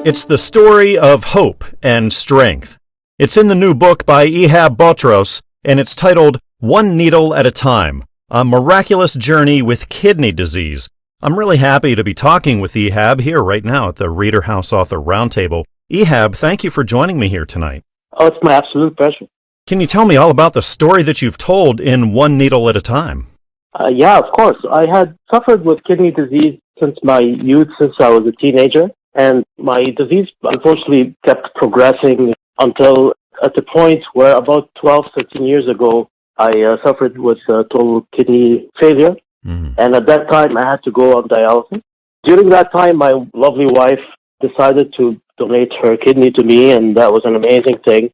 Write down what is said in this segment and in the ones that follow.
It's the story of hope and strength. It's in the new book by Ihab Botros, and it's titled One Needle at a Time, A Miraculous Journey with Kidney Disease. I'm really happy to be talking with Ihab here right now at the Reader House Author Roundtable. Ihab, thank you for joining me here tonight. Oh, it's my absolute pleasure. Can you tell me all about the story that you've told in One Needle at a Time? Yeah, of course. I had suffered with kidney disease since my youth, since I was a teenager. And my disease, unfortunately, kept progressing until at the point where about 12, 13 years ago, I suffered with total kidney failure. And at that time, I had to go on dialysis. During that time, my lovely wife decided to donate her kidney to me, and that was an amazing thing.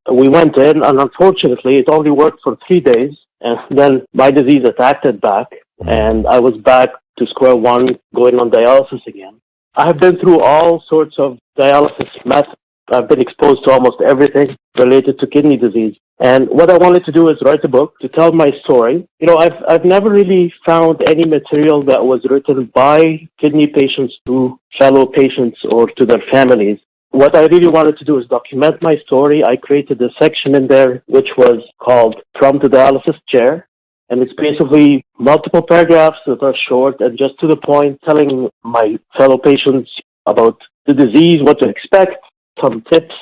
We went in, and unfortunately, it only worked for 3 days. And then my disease attacked it back, and I was back to square one, going on dialysis again. I have been through all sorts of dialysis methods. I've been exposed to almost everything related to kidney disease. And what I wanted to do is write a book to tell my story. You know, I've never really found any material that was written by kidney patients to fellow patients or to their families. What I really wanted to do is document my story. I created a section in there which was called From the Dialysis Chair. And it's basically multiple paragraphs that are short and just to the point, telling my fellow patients about the disease, what to expect, some tips,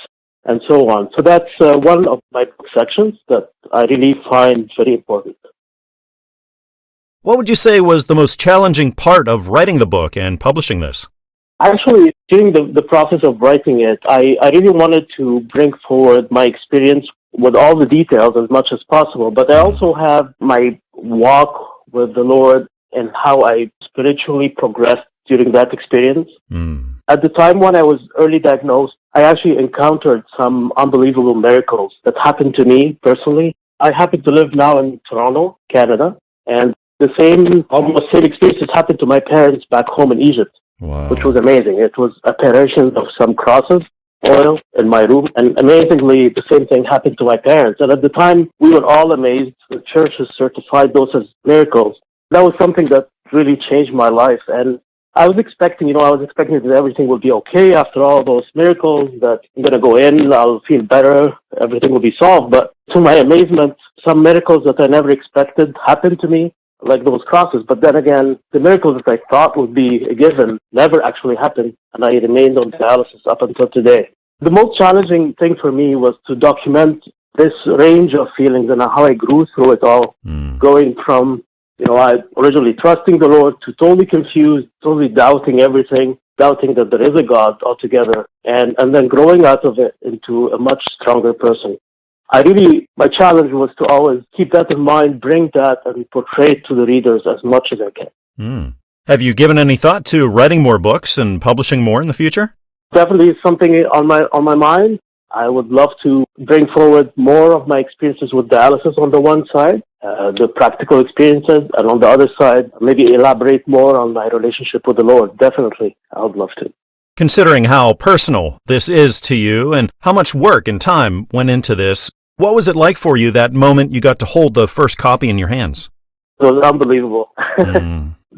and so on. So that's one of my book sections that I really find very important. What would you say was the most challenging part of writing the book and publishing this? Actually, during the process of writing it, I really wanted to bring forward my experience with all the details as much as possible, but I also have my walk with the Lord and how I spiritually progressed during that experience. At the time when I was early diagnosed, I actually encountered some unbelievable miracles that happened to me personally. I happen to live now in Toronto, Canada, and almost same experiences happened to my parents back home in Egypt. Wow. Which was amazing. It was a apparition of some crosses, oil in my room, and amazingly, the same thing happened to my parents. And at the time, we were all amazed. The churches certified those as miracles. That was something that really changed my life. And I was expecting that everything would be okay after all those miracles, that I'm going to go in, I'll feel better, everything will be solved. But to my amazement, some miracles that I never expected happened to me, like those crosses. But then again, the miracles that I thought would be a given never actually happened, and I remained on dialysis up until today. The most challenging thing for me was to document this range of feelings and how I grew through it all, going from, I originally trusting the Lord to totally confused, totally doubting everything, doubting that there is a God altogether, and then growing out of it into a much stronger person. My challenge was to always keep that in mind, bring that, and portray it to the readers as much as I can. Have you given any thought to writing more books and publishing more in the future? Definitely something on my mind. I would love to bring forward more of my experiences with dialysis on the one side, the practical experiences, and on the other side, maybe elaborate more on my relationship with the Lord. Definitely, I would love to. Considering how personal this is to you and how much work and time went into this, what was it like for you that moment you got to hold the first copy in your hands? It was unbelievable.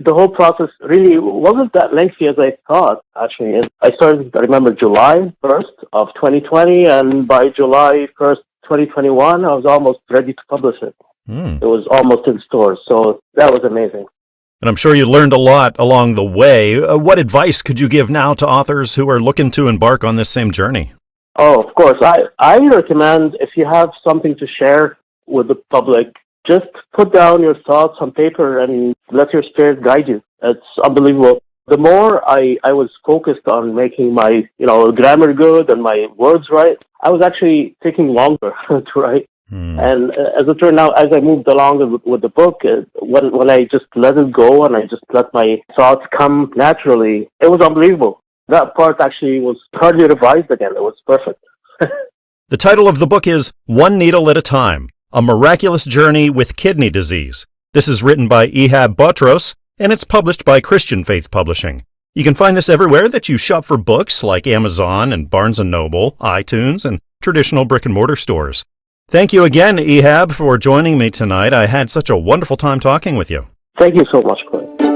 The whole process really wasn't that lengthy as I thought, actually. I started, I remember, July 1st of 2020, and by July 1st, 2021, I was almost ready to publish it. It was almost in stores, so that was amazing. And I'm sure you learned a lot along the way. What advice could you give now to authors who are looking to embark on this same journey? Oh, of course. I recommend, if you have something to share with the public, just put down your thoughts on paper and let your spirit guide you. It's unbelievable. The more I was focused on making my, grammar good and my words right, I was actually taking longer to write. And as it turned out, as I moved along with the book, when I just let it go and I just let my thoughts come naturally, it was unbelievable. That part actually was hardly revised again. It was perfect. The title of the book is One Needle at a Time, A Miraculous Journey with Kidney Disease. This is written by Ihab Botros, and it's published by Christian Faith Publishing. You can find this everywhere that you shop for books, like Amazon and Barnes & Noble, iTunes, and traditional brick-and-mortar stores. Thank you again, Ihab, for joining me tonight. I had such a wonderful time talking with you. Thank you so much, Clay.